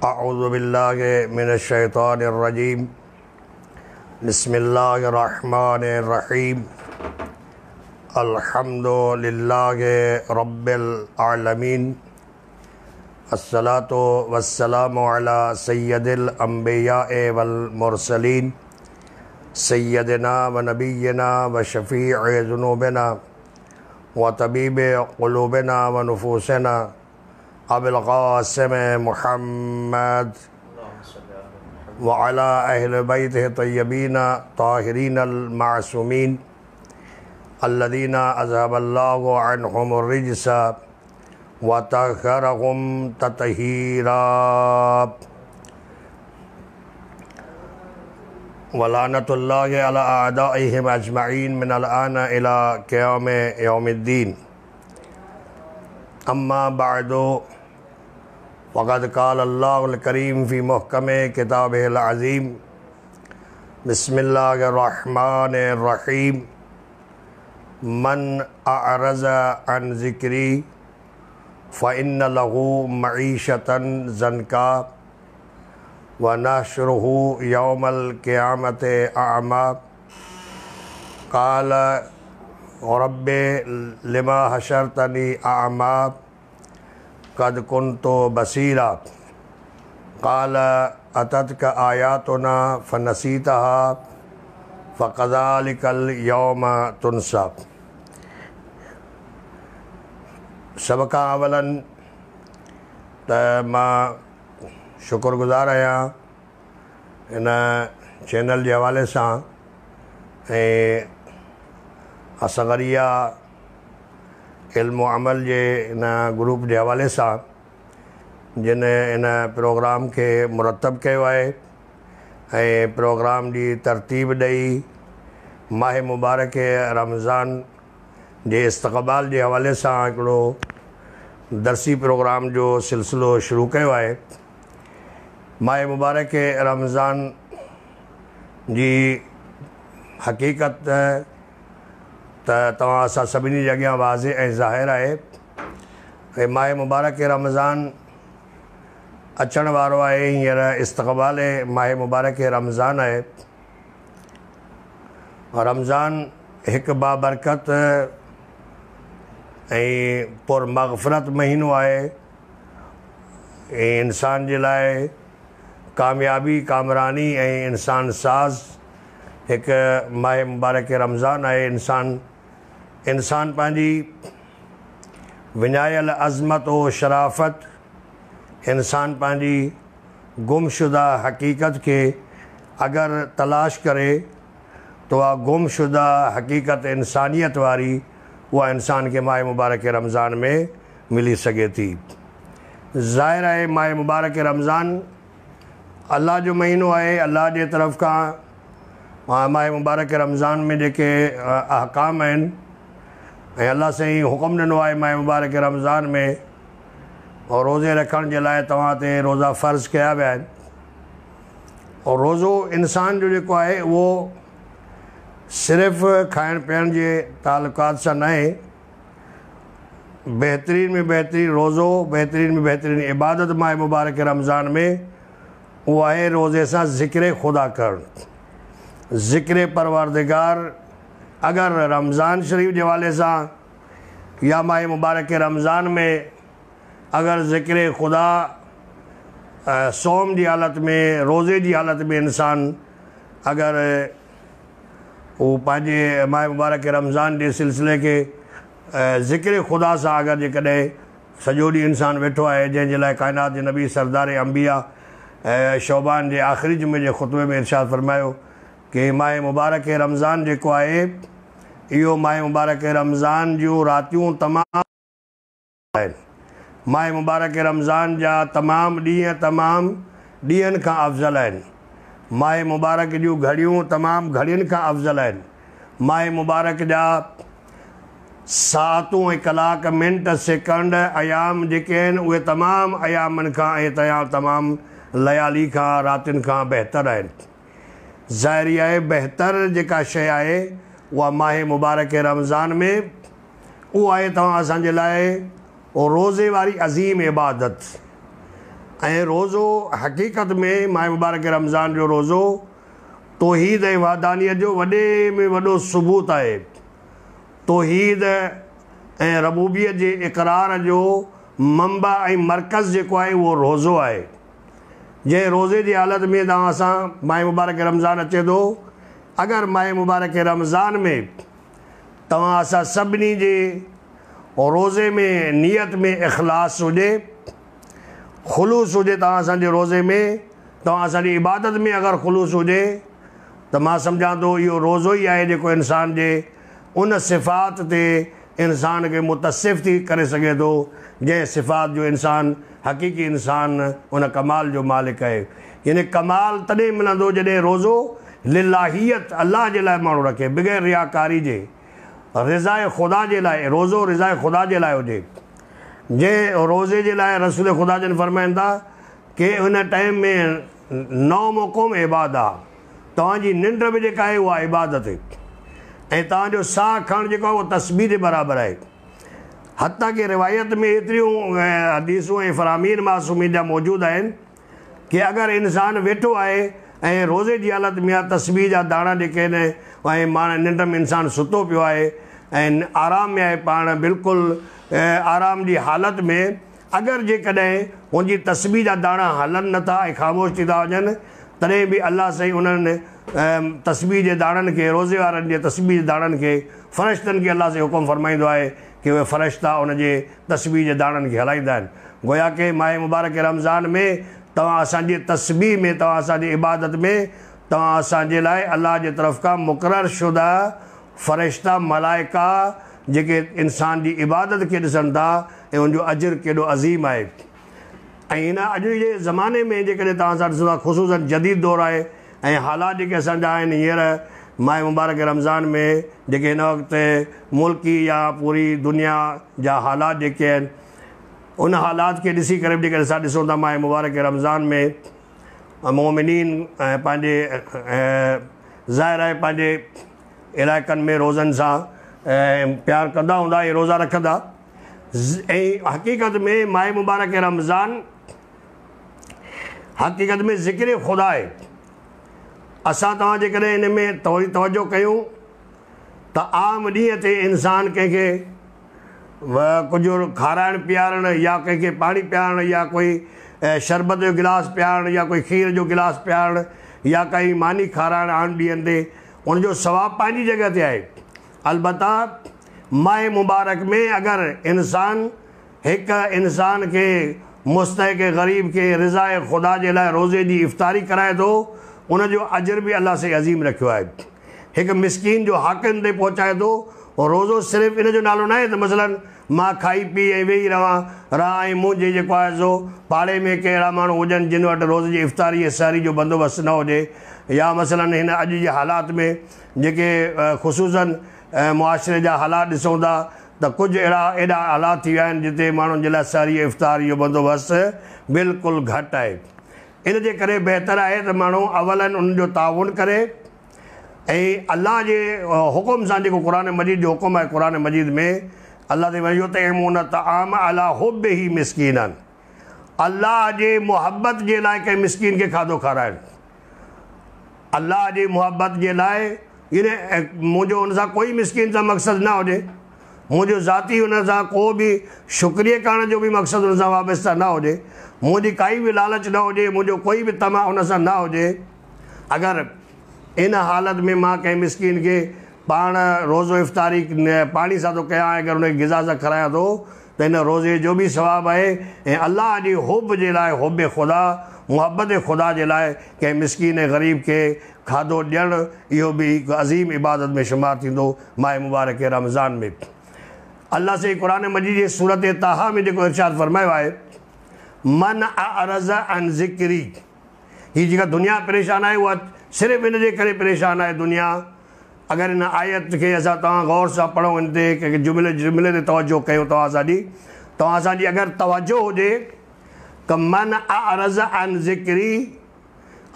اعوذ باللہ من الشیطان الرجیم بسم اللہ الرحمن الرحیم الحمد للہ رب العالمین الصلاۃ والسلام علی سید الانبیاء والمرسلین سیدنا و نبینا و شفیع ذنوبنا و طبیب قلوبنا و نفوسنا ابو القاسم محمد وعلى اہل بیتہ طیبین طاہرین المعصومین الذین اذهب اللہ عنہم الرجس وطہرہم تطہیرا ولعنۃ اللہ علی اعدائہم اجمعین من الآن الى قیام یوم الدین اما بعد وقد قال اللہ الکریم فی محکم کتابہ العظیم بسم اللہ الرحمن الرحیم من اعرض عن ذکری فإن له معیشة ضنکا ونحشرہ یوم القیامت اعمی قال رب لما حشرتنی اعمی قد کنت بصیرا قال اتتک آیاتنا فنسیتها فکذالک اليوم تنسی۔ سب کا اولاً ما شکر گزار آیا ان چینل کے حوالے سے اصغریہ علم و عمل کے ان گروپ کے حوالے سے جن ان پروگرام کے مرتب کیا ہے پروگرام کی ترتیب دئی ماہ مبارک رمضان کے استقبال کے حوالے سے ایکڑو درسی پروگرام جو سلسلو شروع کیا ہے۔ ماہ مبارک رمضان کی حقیقت تمام اسا سبھی جگہ واضح ظاہر ہے۔ ماہ مبارک رمضان اچن وارو ہے، ہیر استقبال ماہ مبارک رمضان ہے۔ رمضان ایک بابرکت پر مغفرت مہینو ہے، انسان کے لائے کامیابی کامرانی انسان ساز ایک ماہ مبارک رمضان ہے۔ انسان پانجی ونائل عظمت و شرافت، انسان پانجی گم شدہ حقیقت کے اگر تلاش کرے تو گم شدہ حقیقت انسانیت واری وہ انسان کے ماہ مبارک رمضان میں ملی سکے تھی۔ ظاہر ہے ماہ مبارک رمضان اللہ جو مہینو ہے، اللہ کے طرف کا ماہ مبارک رمضان میں جے احکام ہیں اللہ سے ہی حکم ڈنو ہے ماہ مبارک رمضان میں اور روزے رکھن کے لائے تواں تے روزہ فرض کیا ویا ہے۔ اور روزو انسان جو ہے وہ صرف کھائن پین کے تعلقات سے نہ ہے، بہترین میں بہترین روزو، بہترین میں بہترین عبادت ماہ مبارک رمضان میں وہ ہے روزے سے ذکر خدا کر، ذکر پروردگار۔ اگر رمضان شریف کے حوالے سے یا ماہ مبارک رمضان میں اگر ذکر خدا صوم کی حالت میں، روزے کی حالت میں انسان اگر وہ پانچے ماہ مبارک رمضان کے سلسلے کے ذکر خدا سے اگر جے کدے سجو ڈی انسان بیٹھو ہے، جن کے لائے کائنات کے نبی سردار انبیاء شعبان کے آخری جمعے کے خطبے میں ارشاد فرمایو کہ ماہ مبارک رمضان جو ہے یہ ماہ مبارک رمضان جو راتیوں تمام ہیں، ماہ مبارک رمضان جا تمام ڈیئن کا افضل ہیں، ماہ مبارک جو گھڑیوں تمام گھڑین کا افضل ہیں، ماہ مبارک جا ساعتوں کلاک منٹ سیکنڈ ایام جے ہیں وہ تمام ایامن کا تمام لیالی کا راتن کا بہتر ہیں۔ ظاہری ہے بہتر جکا شے آئے وہ ماہ مبارک رمضان میں وہ آئے تو اسان جے لائے اور روزے واری عظیم عبادت ऐं रोज़ो हक़ीक़त में माह मुबारक रमज़ान जो रोज़ो तौहीद ऐं वहदानियत जो वॾे में वॾो सबूत आहे। तौहीद ऐं रबूबियत जे इक़रार जो मंबा ऐं मर्कज़ जेको आहे उहो रोज़ो आहे। जंहिं रोज़े जी हालत में तव्हां सां माह मुबारक रमज़ान अचे थो, अगरि माह मुबारक रमज़ान में तव्हां असां सभिनी जे रोज़े में नियत में इख़लास हुजे, ख़ुलूस हुजे, तव्हां असांजे रोज़े में, तव्हां असांजी इबादत में अगरि ख़ुलूस हुजे त मां सम्झां थो इहो रोज़ो ई आहे जेको इंसान जे उन सिफ़ात ते इंसान खे मुतसिफ़ थी करे सघे थो जंहिं सिफ़ात जो इंसान हक़ीक़ी इंसान उन कमाल जो मालिक आहे। यानी कमाल तॾहिं मिलंदो जॾहिं रोज़ो लिलाहियत अल्लाह जे लाइ माण्हू रखे, बग़ैर रियाकारी जे, रिज़ाए ख़ुदा जे लाइ। रोज़ो रिज़ाए ख़ुदा जे लाइ हुजे। जंहिं रोज़े जे लाइ रसूल ख़ुदा जन फरमाइनि था कि हुन टाइम में नौम क़ौम इबादत, तव्हांजी निंड बि जेका आहे उहा इबादत आहे, ऐं तव्हांजो साह खणणु जेको आहे उहो तस्बीह जे बराबरि आहे। हती की रिवायत में एतिरियूं हदीसूं ऐं फ़रामीन मासूमीन जा मौजूदु आहिनि कि अगरि इंसानु वेठो आहे ऐं रोज़े जी हालत में आहे, तस्बीह जा दाणा जेके आहिनि ऐं माना निंड में इंसानु सुतो पियो आहे ऐं आराम में आहे, पाण बिल्कुलु आराम जी हालत में अगरि जेकॾहिं हुनजी तस्बीह जा दाणा हलनि नथा ऐं ख़ामोश थी था वञनि, तॾहिं बि अलाह साईं उन्हनि तस्बीह जे दाणनि खे, रोज़े वारनि जे तस्बीह जे दाणनि खे, फ़रिश्तनि खे अलाह साईं हुकुम फरमाईंदो आहे कि उहे फ़रिश्ता उन जे तस्बीह जे दाणनि खे हलाईंदा आहिनि। गोया कि माह मुबारक रमज़ान में तव्हां असांजी तस्बीह में, तव्हां असांजी इबादत में, तव्हां असांजे लाइ अलाह जे तरफ़ खां मुक़ररु शुदा फ़रिश्ता मलाइका जेके इंसान जी इबादत खे ॾिसनि था ऐं उनजो अजर केॾो अज़ीम आहे। ऐं हिन अॼु जे ज़माने में जेकॾहिं तव्हां सां ॾिसो था, ख़ुशूसन जदीद दौर आहे ऐं हालात जेके असांजा आहिनि हींअर माह मुबारक रमज़ान में जेके हिन वक़्तु मुल्की या पूरी दुनिया जा हालात जेके आहिनि, उन हालात खे ॾिसी करे बि जेकॾहिं असां ॾिसूं था माह मुबारक रमज़ान में मोमिनीन पंहिंजे ज़ाहिर आहे पंहिंजे इलाइक़नि में रोज़नि सां प्यार कंदा हूंदा ऐं रोज़ा रखंदा। ऐं हक़ीक़त में माह मुबारक रमज़ान हक़ीक़त में ज़िक्र ख़ुदा आहे। असां तव्हां जेकॾहिं हिन में थोरी तवजो कयूं त आम ॾींहं ते इंसानु कंहिंखे कुझु खाराइणु पीआरणु या कंहिंखे पाणी पीआरणु या कोई शरबत जो गिलास पीआरणु या कोई खीर जो गिलास पीआरणु या काई मानी खाराइणु आम ॾींहंनि ते, उनजो सवाबु पंहिंजी जॻह ते आहे। अलबत्ता माह मुबारक में अगरि इंसान हिकु इंसान खे मुस्तहिक़ ग़रीब खे रिज़ाए ख़ुदा जे लाइ रोज़े जी इफ़्तारी कराए थो, उनजो अजर बि अलाह से अज़ीम रखियो आहे। हिकु मिसकीन जो हक़नि ते पहुचाए थो। रोज़ो सिर्फ़ु इन जो नालो न आहे त मसलन मां खाई पी ऐं वेही रहां ऐं मुंहिंजे जेको आहे सो पाड़े में कहिड़ा माण्हू हुजनि जिन वटि रोज़ जी इफ़्तारी ऐं सहरी जो बंदोबस्तु न हुजे, या मसलन हिन अॼु जे हालात में जेके ख़ुशूसन मुआशिरे जा हालात ॾिसूं था त कुझु एॾा हालात थी विया आहिनि जिते माण्हुनि जे लाइ सहरी ऐं इफ़्तारी जो बंदोबस्तु बिल्कुलु घटि आहे। इन जे करे बहितर आहे त माण्हू अवलनि उन्हनि जो ताउन करे ऐं अल्लाह जे हुकुम सां, जेको क़ुर मजीद जो हुकुम आहे, क़ुर मजीद में अल्लाह ते वयो त इमून तआम अला हुब्बिही मिस्कीनन, अल्लाह जे मुहबत जे लाइ कंहिं मिस्कीन खे खाधो खाराइणु, अल्लाह जी मुहबत जे लाइ। मुंहिंजो हुन सां कोई मिस्कीन सां मक़सदु न हुजे, मुंहिंजो ज़ाती हुन सां को बि शुक्रिया करण जो बि मक़सदु हुन सां वाबस्ता न हुजे, मुंहिंजी काई बि लालच न हुजे, मुंहिंजो कोई बि तमा हुन सां न हुजे। अगरि इन हालत में मां कंहिं मिस्कीन खे पाण रोज़ो इफ़्तारी पाणी सां थो कयां, अगरि हुनखे ग़िज़ा सां खारायां थो त हिन रोज़े जो बि सवाबु आहे। ऐं अल्लाह जी हुब जे लाइ, हुब ख़ुदा, मुहबत ख़ुदा जे लाइ कंहिं मिसकीन ऐं ग़रीब खे खाधो ॾियणु, इहो बि हिकु अज़ीम इबादत में शुमारु थींदो माह मुबारक रमज़ान में। अल्लाह से क़ुर मजीद जी सूरत ताहा में जेको इरशाद फरमायो आहे, मन अअरज़ अन ज़िक्री, हीअ जेका दुनिया परेशान आहे उहा सिर्फ़ु इन जे करे परेशान आहे दुनिया। अगरि इन आयत खे असां तव्हां गौर सां पढ़ूं, इन ते कंहिंखे जुमिले ते तवजो कयूं, तव्हां असांजी अगरि तवजो हुजे त मन अअरज़ अन ज़िक्री,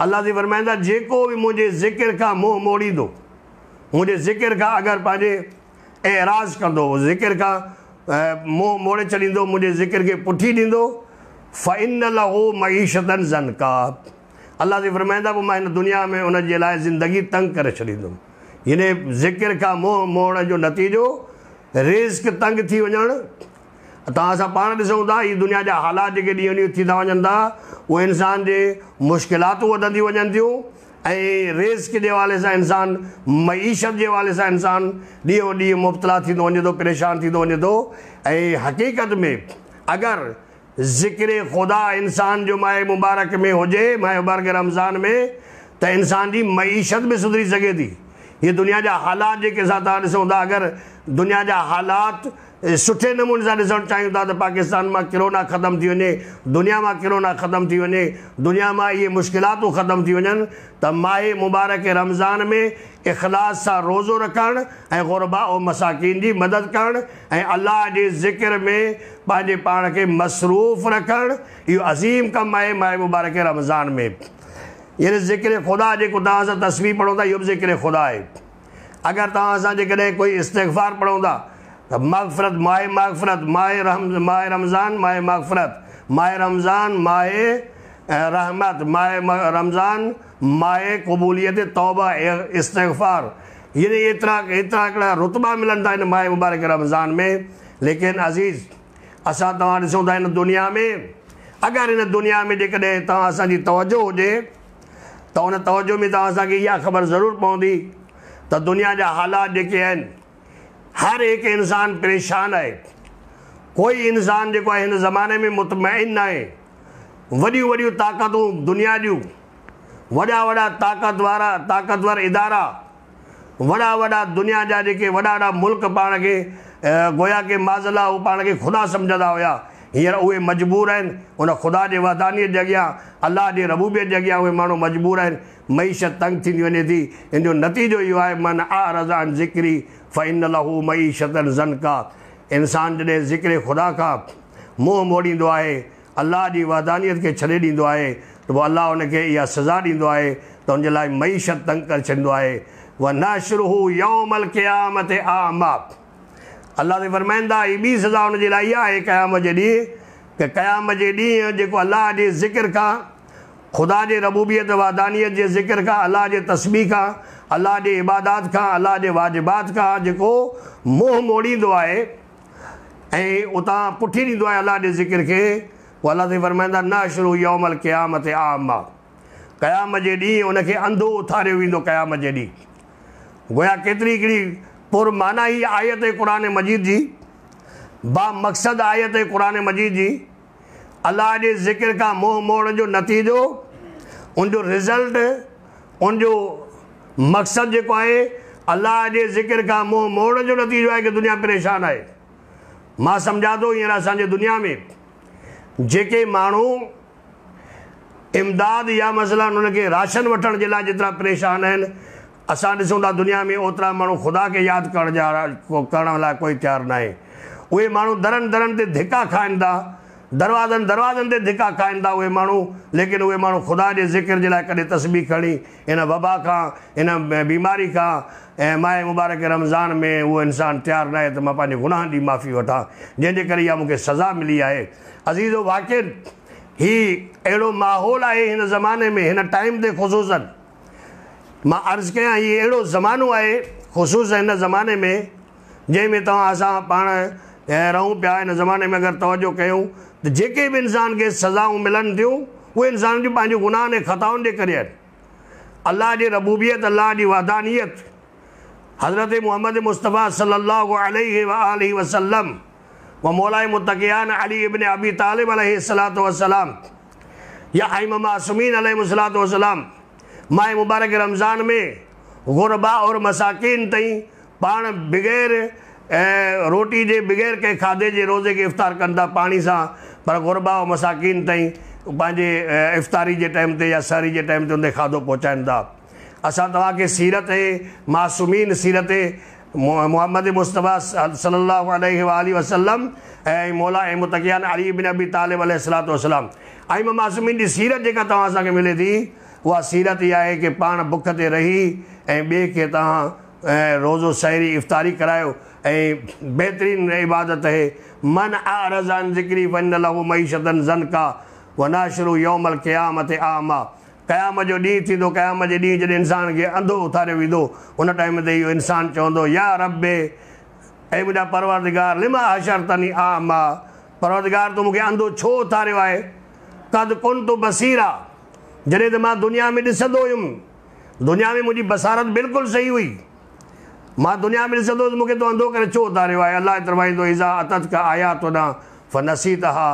अल्लाह जी फरमाईंदा जेको बि मुंहिंजे ज़िक्र खां मुंहुं मोड़ींदो, मुंहिंजे ज़िक्र खां अगरि पंहिंजे एराज़ कंदो, ज़िक्र खां मुंहुं मोड़े छॾींदो, मुंहिंजे ज़िक्र खे पुठी ॾींदो, فَإِنَّ لَهُ مَعِيشَةً ضَنْكَا اللہ سے فرمائندہ وہ میں دنیا میں ان کے لائے زندگی تنگ کرے چھڑींदुमि یعنی ذکر کا موہ موڑ جو نتیجو رزق تنگ تھی وجن تاں پان ॾिसूं था یہ دنیا جا حالات जेके ॾींहों ॾींहुं थी था वञनि था उहे इंसान जे मुश्किलातूं वधंदी वञनि थियूं ऐं रिज़्क़ जे हवाले सां इंसान मईशत जे हवाले सां इंसान ॾींहों ॾींहुं मुब्तला थींदो वञे थो परेशान थींदो वञे थो ऐं हक़ीक़त में अगरि ذکر خدا انسان جو ماہ مبارک میں ہو جائے ماہ مبارک رمضان میں تو انسان کی معیشت میں سدھری سکے تھی یہ دنیا جا حالات جے کے ساتھ ॾिसूं था اگر دنیا جا حالات سٹھے نمونے سے ॾिसणु चाहियूं था त पाकिस्तान मां किरोना ख़तमु थी वञे दुनिया मां किरोना ख़तमु थी वञे दुनिया मां इहे मुश्किलातूं ख़तमु थी वञनि त माह मुबारक रमज़ान में इख़लास सां रोज़ो रखणु ऐं ग़ुरबा ऐं मसाकीन जी मदद करणु ऐं अलाह जे ज़िक्र में पंहिंजे पाण खे मसरूफ़ रखणु इहो अज़ीम कमु आहे माह मुबारक रमज़ान में यानी ज़िक्र ख़ुदा जेको तव्हां सां तस्वीर पढ़ो था इहो बि ज़िक्र ख़ुदा आहे अगर तव्हां सां जेकॾहिं कोई इस्तिग़फ़ार पढ़ो था त मग़फ़िरत माह रमज़ान माह मग़फ़िरत माह रमज़ान माह रहमत माह रमज़ान माह क़बूलियत तौबा इस्तिग़फ़ार यानी एतिरा हिकिड़ा रुतबा मिलनि था हिन माह मुबारक रमज़ान में लेकिन अज़ीज़ असां तव्हां ॾिसूं था हिन दुनिया में अगरि हिन दुनिया में जेकॾहिं तव्हां असांजी तवजो हुजे त उन तवजो में तव्हां असांखे इहा ख़बर ज़रूरु पवंदी त दुनिया जा हालात जेके आहिनि हर हिकु इंसान परेशान आहे कोई इंसान जेको आहे हिन ज़माने में मुतमइन न आहे वॾियूं वॾियूं ताक़तूं दुनिया जूं वॾा वॾा ताक़तवर इदारा वॾा वॾा दुनिया जा जेके वॾा वॾा मुल्क पाण खे गोया के माज़ला उहे पाण खे ख़ुदा सम्झंदा हुया हींअर उहे मजबूर आहिनि उन ख़ुदा जे वहदानियत जे अॻियां अलाह जे रबूबियत जे अॻियां उहे माण्हू मजबूर आहिनि मईशत तंग थींदी वञे थी इन जो नतीजो इहो आहे मन आरज़ अन ज़िक्री फ़इन लहू मईशतन ज़नका इंसान जॾहिं ज़िक्र ख़ुदा खां मुंहुं मोड़ींदो आहे अलाह जी वहदानियत खे छॾे ॾींदो आहे त पोइ अलाह उनखे इहा सज़ा ॾींदो आहे त उनजे लाइ मईशत तंग करे छॾींदो आहे व नशरुहु यौमल क़यामत आमा अल्लाह ते फरमाईंदा ही ॿी सज़ा हुनजे लाइ इहा आहे क़यामत जे ॾींहुं कि क़यामत जे ॾींहुं जेको अलाह जे ज़िक्र खां ख़ुदा जे रबूबियत वहदानियत जे ज़िक्र खां अलाह जे तस्बीह खां अलाह जे इबादात खां अलाह जे वाजिबात खां जेको मुंहुं मोड़ींदो आहे ऐं उतां पुठी ॾींदो आहे अलाह जे ज़िक्र खे पोइ अलाह ते फरमाईंदा नशरुहु यौमल क़यामत आमा क़यामत जे ॾींहुं उनखे अंधो उथारियो वेंदो क़यामत जे ॾींहुं गोया केतिरी हिकिड़ी पुरमाना ही आयत है क़ुरान मजीद जी बा मक़सद आयत है क़ुरान मजीद जी अल्लाह जे ज़िक्र का मुंह मोड़ जो नतीजो उनजो रिज़ल्ट उनजो मक़सद जेको आहे अल्लाह जे ज़िक्र का मुंह मोड़ जो नतीजो आहे कि दुनिया परेशान आहे मां सम्झा थो हींअर असांजे दुनिया में जेके माण्हू इमदाद या मसलन उनखे राशन वठण जे लाइ जेतिरा परेशान आहिनि असां ॾिसूं था दुनिया में ओतिरा माण्हू ख़ुदा खे यादि करण लाइ कोई तयारु न आहे उहे माण्हू दरनि दरनि ते धिका खाइनि था दरवाज़नि ते धिका खाइनि था उहे माण्हू लेकिन उहे माण्हू ख़ुदा जे ज़िक्र जे लाइ कॾहिं तस्बीह खणी हिन वबा खां हिन बीमारी खां ऐं माह मुबारक रमज़ान में उहो इंसानु तयारु न आहे त मां पंहिंजे गुनाहनि जी माफ़ी वठां जंहिंजे करे इहा मूंखे सज़ा मिली आहे अज़ीज़ो वाक़िअ हीउ अहिड़ो माहौल आहे हिन ज़माने में हिन टाइम ते ख़ुशूसन मां अर्ज़ु कयां हीउ अहिड़ो ज़मानो आहे ख़ुशूस हिन ज़माने में जंहिंमें तव्हां असां पाण रहूं पिया हिन ज़माने में अगरि तवजो कयूं त जेके बि इंसान खे सज़ाऊं मिलनि थियूं उहे इंसान जूं पंहिंजे गुनाहनि ऐं ख़ताउनि जे करे आहिनि अलाह जी रबूबियत अलाह जी वहदानियत हज़रत मुहम्मद मुस्तफ़ा सल्लल्लाहु अलैहि वआलिहि वसल्लम व मौलाए मुत्तक़ियान अली इब्न अबी तालिब अलैहिस्सलातु वस्सलाम या इमाम मासूमीन अलैहिस्सलातु वस्सलाम माह मुबारक रमज़ान में ग़ुरबा और मसाकीन ताईं पाण बग़ैर रोटी जे बग़ैर कंहिं खाधे जे रोज़े खे इफ़्तार कनि था पाणी सां पर ग़ुरबा और मसाकीन ताईं पंहिंजे इफ़्तारी जे टाइम ते या सहरी जे टाइम ते उन खाधो पहुचाइनि था असां तव्हांखे सीरत मासूमीन सीरत मुहम्मद मुस्तफ़ा सल्लल्लाहु अलैहि वालि वसल्लम ऐं मौला ऐं मुत्तक़ियान अली इब्न अबी तालिब अलैहिस्सलातु वस्सलाम ऐं मासूमीन जी सीरत जेका तव्हां असांखे मिले थी उहा सीरत इहा आहे कि पाण बुख ते रही ऐं ॿिए खे तव्हां रोज़ो सहरी इफ़्तारी करायो ऐं बहितरीनु इबादत आहे من اعرض عن ذکری فإن له معیشۃ ضنکا ونحشرہ یوم القیامۃ اعمیٰ. क़यामत जो ॾींहुं थींदो, क़यामत जे ॾींहुं जॾहिं इंसान खे अंधो उथारियो वेंदो, उन टाइम ते इहो इंसान चवंदो, या रब्बे, ऐं मुंहिंजा परवरदिगार, लिमा हशरतनी आमा, परवरदिगार तूं मूंखे अंधो छो उथारियो आहे? क़द कुन्तु बसीरा, जॾहिं त मां दुनिया में ॾिसंदो हुयुमि, दुनिया में मुंहिंजी बसारत बिल्कुलु सही हुई, मां दुनिया में ॾिसंदो हुयुसि, मूंखे तूं अंधो करे छो उथारियो आहे? अलाह तरवाईंदो, इज़ा अततका आयातुना फनसीतहा,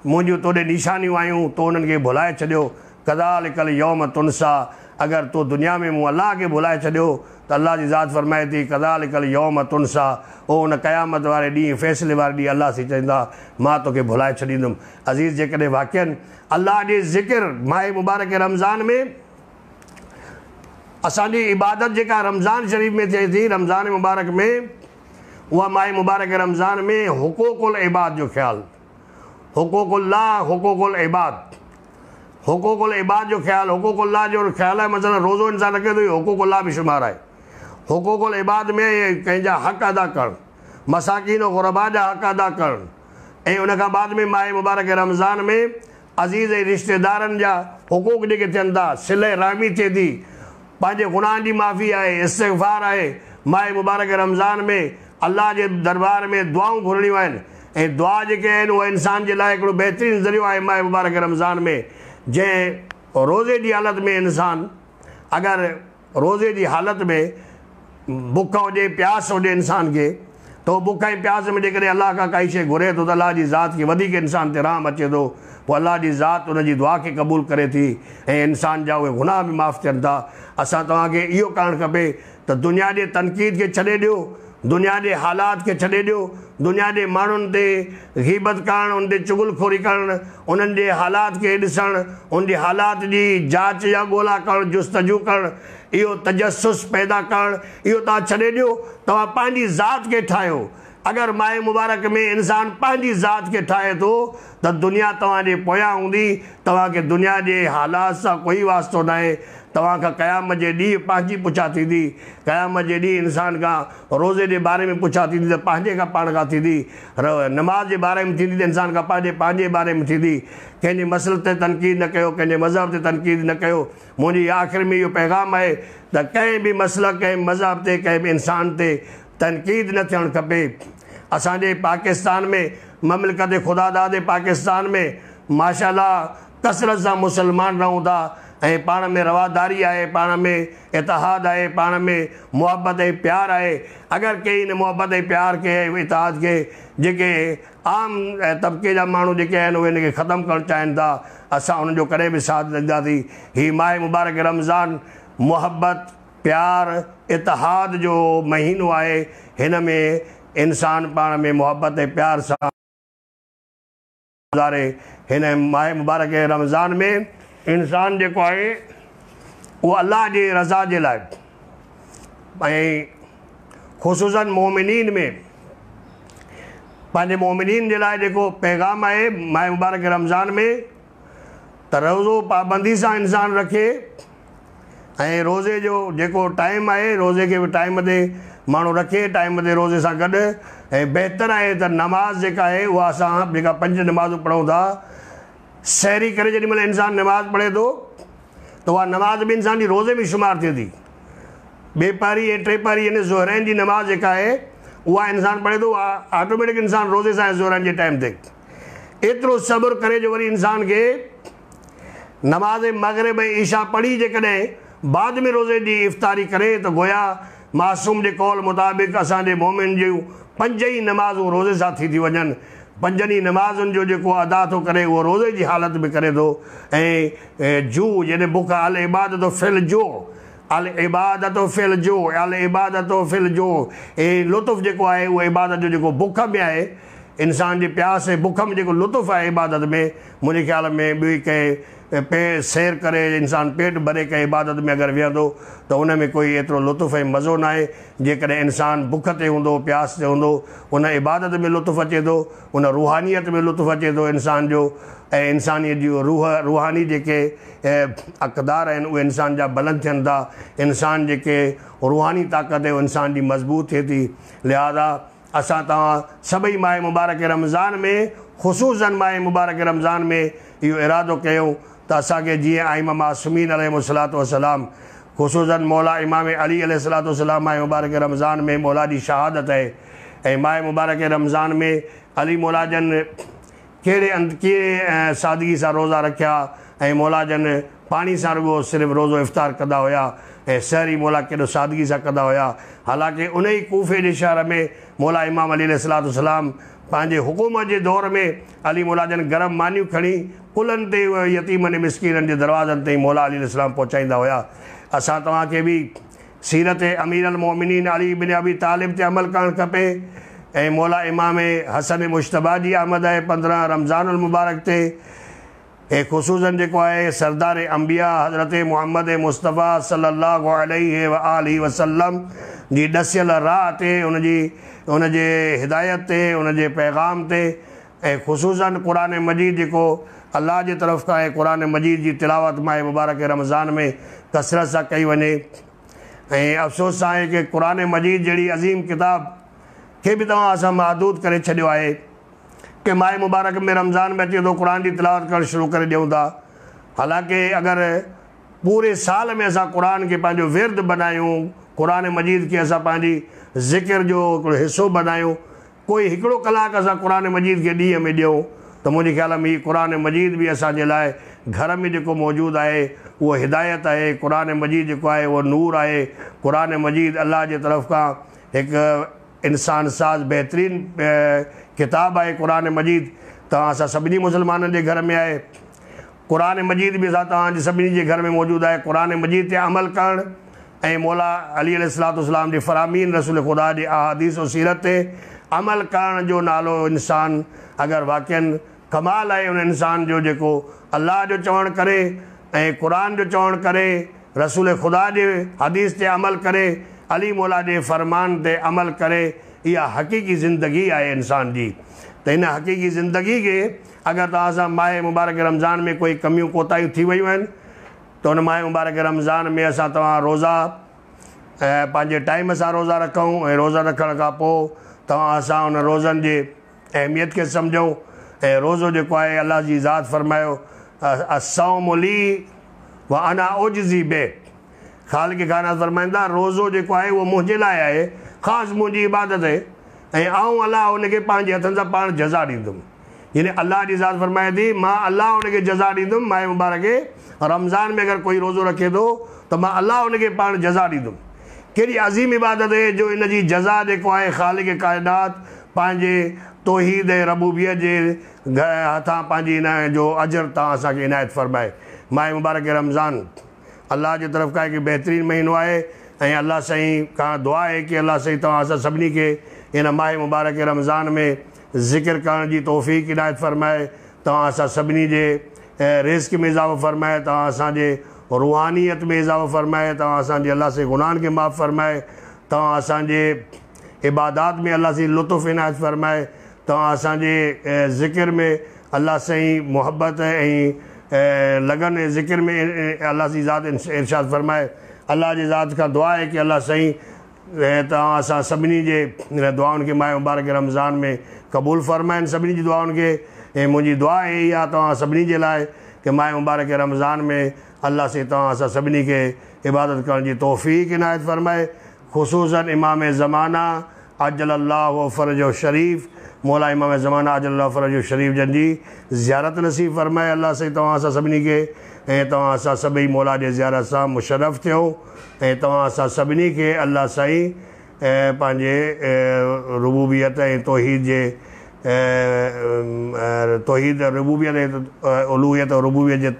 मुंहिंजियूं तोॾे निशानियूं आयूं, तो उन्हनि खे भुलाए छॾियो. कज़ालिकल यौम तुनसा, अगरि तो दुनिया में मूं अलाह खे भुलाए छॾियो त अलाह जी ज़ात फरमाए थी कज़ालिकल यौम तुनसा, ओ उन क़यामत वारे ॾींहुं, फ़ैसिले वारे ॾींहुं अलाह से चवंदा मां तोखे भुलाए छॾींदुमि. अज़ीज़, जेकॾहिं वाक़िअनि अलाह जे ज़िक्र माह मुबारक रमज़ान में, असांजी इबादत जेका रमज़ान शरीफ़ में थिए थी, रमज़ान मुबारक में, उहा माह मुबारक रमज़ान में हुकूकुल इबाद जो ख़्यालु, हुकूकुल्लाह, हुकूकुल इबाद, हुकूकुल इबाद जो ख़्यालु, हुकूकुल्लाह जो ख़्यालु आहे. मसलन रोज़ो इंसान रखे थो, इहो हुकूकुल्लाह बि शुमार आहे. हुकूकुल इबाद में कंहिंजा हक़ अदा करणु, मसाकीन और ग़ुरबा जा हक़ अदा करणु, ऐं उन खां बाद में माह मुबारक रमज़ान में अज़ीज़ ऐं रिश्तेदारनि जा हुकूक जेके थियनि था, सिले रहमी थिए थी, पंहिंजे गुनाहनि जी माफ़ी आहे, इस्तिग़फ़ार आहे. माह मुबारक रमज़ान में अलाह जे दरबार में दुआऊं घुरणियूं आहिनि, ऐं दुआ जेके आहिनि उहे इंसान जे लाइ हिकिड़ो बहितरीनु ज़रियो आहे. माह मुबारक रमज़ान में जंहिं रोज़े जी हालत में इंसान, अगरि रोज़े जी हालत में बुख हुजे, प्यास हुजे इंसान खे, त बुख ऐं प्यास में जेकॾहिं अलाह खां काई शइ घुरे थो त अलाह जी ज़ात खे वधीक इंसान ते रहम अचे थो, पोइ अलाह जी ज़ात उन जी दुआ खे क़बूल करे थी, ऐं इंसान जा उहे गुनाह बि माफ़ु थियनि था. असां तव्हांखे इहो करणु खपे त दुनिया जे तनक़ीद खे छॾे ॾियो, दुनिया जे हालात खे छॾे ॾियो, दुनिया जे माण्हुनि ते ग़ीबत करणु, उन ते चुगलखोरी करणु, उन्हनि जे हालात खे ॾिसणु, उन जे हालात जी जांच या ॻोल्हा करणु, जुस्तजू करणु, इहो तजस्सुस पैदा करणु, इहो तव्हां छॾे ॾियो. तव्हां पंहिंजी ज़ात खे ठाहियो. अगरि माह मुबारक में इंसान पंहिंजी ज़ात खे ठाहे थो त दुनिया तव्हांजे पोयां हूंदी, तव्हांखे दुनिया जे हालात सां कोई वास्तो न आहे. तव्हांखां क़यामत जे ॾींहुं पंहिंजी पुछा थींदी, क़यामत जे ॾींहुं इंसान खां रोज़े जे बारे में पुछा थींदी त पंहिंजे खां पाण खां थींदी, नमाज़ जे बारे में थींदी त इंसान खां पंहिंजे बारे में थींदी. कंहिंजे मसल ते तनक़ीद न कयो, कंहिंजे मज़हब ते तनक़ीद न कयो. मुंहिंजी आख़िर में इहो पैगाम आहे त कंहिं बि मसलक, कंहिं मज़हब ते, कंहिं बि इंसान ते तनक़ीद न थियणु खपे. असांजे पाकिस्तान में, ममलिकत ख़ुदादाद पाकिस्तान में माशाअल्लाह कसरत सां मुसलमान रहूं था, ऐं पाण में रवादारी आहे, पाण में इतिहाद आहे, पाण में मुहबत ऐं प्यार आहे. अगरि कंहिं इन मुहबत ऐं प्यार खे, इतिहाद खे, जेके आम तबिके जा माण्हू जेके आहिनि उहे हिनखे ख़तमु करणु चाहिनि था, असां उन्हनि जो कॾहिं बि साथ ॾींदासीं. हीअ माह मुबारक रमज़ान मुहबत, प्यार, इतिहाद जो महीनो आहे. हिन में इंसान पाण में मुहबत ऐं प्यार सां गुज़ारे. हिन माह मुबारक रमज़ान में इंसान जेको आहे उहो अलाह जी रज़ा जे लाइ, ऐं ख़ुसूसन मोमिनीन में, पंहिंजे मोमिनीन जे लाइ जेको पैगाम आहे माह मुबारक रमज़ान में, त रोज़ो पाबंदी सां इंसान रखे, ऐं रोज़े जो जेको टाइम आहे, रोज़े खे बि टाइम ते माण्हू रखे, टाइम ते रोज़े सां गॾु. ऐं बहितर आहे त नमाज़ जेका आहे उहा असां जेका 5 नमाज़ूं पढ़ूं था, सहरी करे जेॾी महिल इंसान नमाज़ पढ़े थो त उहा नमाज़ बि इंसान जी रोज़े में शुमार थिए थी. ॿिए पारी ऐं टे पारी यानी ज़ोहरैन जी नमाज़ जेका आहे उहा इंसान पढ़े थो, ऑटोमेटिक इंसान रोज़े सां ज़ोहरैन जे टाइम ते एतिरो सब्र करे जो वरी इंसान खे नमाज़ मग़रिब ऐं ईशा पढ़ी जेकॾहिं बाद में रोज़े जी इफ़्तारी करे त गोया मासूम जे कौल मुताबिक़ असांजे मोमिन जूं 5 ई नमाज़ूं रोज़े सां थी वञनि. 5 ई नमाज़ुनि जो जेको अदा थो करे उहो रोज़े जी हालत में करे थो. ऐं जू यानी बुख, अल इबादत फिल जो, अल इबादत फिल जो, अल इबादत फिल जो, ऐं लुत्फ़ जेको आहे उहो इबादत जो जेको बुख में आहे, इंसान जी प्यास ऐं बुख में जेको लुत्फ़ आहे इबादत में, मुंहिंजे ख़्याल में ॿी कंहिं सैर करे इंसान पेट भरे कंहिं इबादत में अगरि वेहंदो त उन में कोई एतिरो लुत्फ़ ऐं मज़ो न आहे. जेकॾहिं इंसान बुख ते हूंदो, प्यास ते हूंदो, उन इबादत में लुत्फ़ अचे थो, उन रूहानियत में लुत्फ़ अचे थो इंसान जो. ऐं इंसानियत जी रूहानी जेके अक़दार आहिनि उहे इंसान जा बुलंद थियनि था. इंसान जेके रूहानी ताक़त आहे इंसान जी मज़बूत थिए थी. लिहाज़ा असां तव्हां सभई माह मुबारक रमज़ान में ख़ुसूसन माह मुबारक रमज़ान में इहो इरादो कयूं त असांखे जीअं आइमा मासूमीन अलैहिमुस्सलातु वस्सलाम ख़ुसूसन मौला इमाम अली अलैहिस्सलातु वस्सलाम माह मुबारक रमज़ान में मौला जी शहादत आहे ऐं माह मुबारक रमज़ान में अली मौला जन कहिड़े सादगी सां रोज़ा रखिया ऐं मौला जन पाणी सां रुगो सिर्फ़ु रोज़ो इफ़्तार कंदा हुया ऐं सहरी मौला केॾो सादगी सां कंदा हुया। हालांकि उन ई कूफ़े जे शहर में मौला इमाम अली अलैहिस्सलातु वस्सलाम पंहिंजे हुकूमत जे दौर में अली मौला जन गरम मानियूं खणी कुलनि ते यतीमनि मिस्कीननि जे दरवाज़नि ते मौला अली अलैहिस्सलाम पहुचाईंदा हुया। असां तव्हांखे बि सीरत अमीर अल मोमिनीन अली बिन अबी तालिब ते अमल करणु खपे ऐं मौला इमाम हसन मुश्तबा जी आमद आहे 15 रमज़ान मुबारक ते ऐं ख़ुसूसन जेको आहे सरदार अंबिया हज़रत मुहम्मद मुस्तफ़ा सल्लल्लाहु अलैहि व आलिहि वसल्लम जी ॾसियल राह ते उनजे हिदायत ते उनजे पैगाम ते ऐं ख़ुसूसन क़ुरान मजीद जेको अल्लाह जे तरफ़ खां आहे क़ुरान मजीद जी तिलावत माह मुबारक रमज़ान में कसरत सां कई वञे। ऐं अफ़सोस आहे कि क़ुरान मजीद जहिड़ी अज़ीम किताब खे बि तव्हां असां महदूद करे छॾियो आहे कि माह मुबारक में रमज़ान में अचे थो क़ुरान जी तिलावत करणु शुरू करे ॾियूं था। हालांकि अगरि पूरे साल में असां क़ुरान खे पंहिंजो विर्द बनायूं क़ुरान मजीद खे असां पंहिंजी ज़िक्र जो हिकिड़ो हिसो बनायूं कोई हिकिड़ो कलाकु असां क़ुरान मजीद खे ॾींहं में ॾियूं त मुंहिंजे ख़्याल में हीउ क़ुरान मजीद बि असांजे लाइ घर में जेको मौजूदु आहे उहो हिदायत आहे क़ुरान मजीद जेको आहे उहो नूर आहे क़ुरान मजीद अल्लाह जे तरफ़ खां हिकु इंसान साज़ बहितरीन किताब आहे क़ुरान मजीद तव्हां असां सभिनी मुस्लमाननि जे घर में आहे। क़ुरान मजीद बि असां तव्हांजे सभिनी जे घर में मौजूदु आहे। क़ुरान मजीद ते अमल करणु ऐं मौला अली अलैहिस्सलातु वस्सलाम जे फ़रामीन रसूल ख़ुदा जे अहादीस और सीरत ते अमल करण जो नालो इंसान अगरि वाक़ई कमाल आहे उन इंसान जो जेको अल्लाह जो चवणु करे ऐं क़ुरान जो चवणु करे रसूल ख़ुदा जे हदीस ते अमल करे अली मौला जे फ़रमान ते अमल करे इहा हक़ीक़ी ज़िंदगी आहे इंसान जी। त हिन हक़ीक़ी ज़िंदगी खे अगरि तव्हां सां माह मुबारक रमज़ान में कोई कमियूं कोताहियूं थी वियूं आहिनि त उन माह मुबारक रमज़ान में असां तव्हां रोज़ा पंहिंजे टाइम सां रोज़ा रखूं ऐं रोज़ा रखण खां पोइ तव्हां असां उन रोज़नि जे अहमियत खे सम्झूं ऐं रोज़ो जेको आहे अल्लाह जी ज़ात फरमायो अस्सौमु ली व अना उजज़ी बे ख़ालिक़ काइनात फरमाईंदा रोज़ो जेको आहे उहो मुंहिंजे लाइ आहे ख़ासि मुंहिंजी इबादत आहे ऐं आऊं अलाह उनखे पंहिंजे हथनि सां पाण जज़ा ॾींदुमि। यानी अल्लाह जी ज़ात फरमाए थी मां अलाह उनखे जज़ा ॾींदुमि माह मुबारक रमज़ान में अगरि कोई रोज़ो रखे थो त मां अलाह उनखे पाण जज़ा ॾींदुमि। कहिड़ी अज़ीम इबादत आहे जो इन जी जज़ा जेको आहे ख़ालिक़ काइनात पंहिंजे तौहीद ऐं रबूबियत जे हथां पंहिंजी इन जो अजर तव्हां असांखे इनायत फरमाए। माह मुबारक रमज़ान अल्लाह जी तरफ़ खां हिकु बहितरीनु महीनो आहे ऐं अल्लाह साईं खां दुआ आहे कि अल्लाह साईं तव्हां असां सभिनी खे इन माह मुबारक रमज़ान में ज़िक्र करण जी तौफ़ीक़ इनायत फरमाए तव्हां असां सभिनी जे रिज़्क़ में इज़ाफ़ो फरमाए तव्हां असांजे रूहानियत में इज़ाफ़ो फरमाए तव्हां असांजे अल्लाह से गुनाहनि खे माफ़ फरमाए तव्हां असांजे इबादात में अल्लाह से लुत्फ़ इनायत फरमाए तव्हां असांजे ज़िक्र में अल्लाह साईं मुहबत ऐं लगन ज़िक्र में अल्लाह जी ज़ात इरशाद फरमाए। अल्लाह जी ज़ात खां दुआ आहे कि अल्लाह साईं तव्हां असां सभिनी जे हिन दुआउनि खे माह मुबारक रमज़ान में क़बूल फरमाइनि सभिनी जी दुआउनि खे ऐं मुंहिंजी दुआ इहा आहे तव्हां सभिनी जे लाइ कि माह मुबारक रमज़ान में अल्लाह से तव्हां असां सभिनी खे इबादत करण जी तौफ़ीक़ इनायत फरमाए। ख़ुसूसन इमाम ज़माना अजलल्लाहु फ़रजो शरीफ़ मौला इमाम ज़माना अजलल्लाहु फ़रजो शरीफ़ जन जी ज़ियारत नसीब फरमाए। अल्लाह से तव्हां असां सभिनी खे ऐं तव्हां असां सभई मौला जे ज़ियारत सां मुशर्रफ़ थियो ऐं तव्हां असां सभिनी खे अल्लाह साईं पंहिंजे रुबूबियत ऐं तौहीद जे तौहीद रुबूबियत ऐं उलूहियत और रुबूबियत जे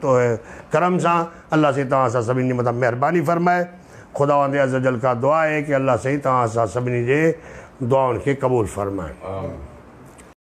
करम सां अल्लाह साईं तव्हां असां सभिनी जे मथां महिरबानी फरमाए। ख़ुदावंद अज़्ज़ वजल खां दुआ आहे कि अल्लाह साईं तव्हां असां सभिनी जे दुआउनि खे क़बूल फरमाए।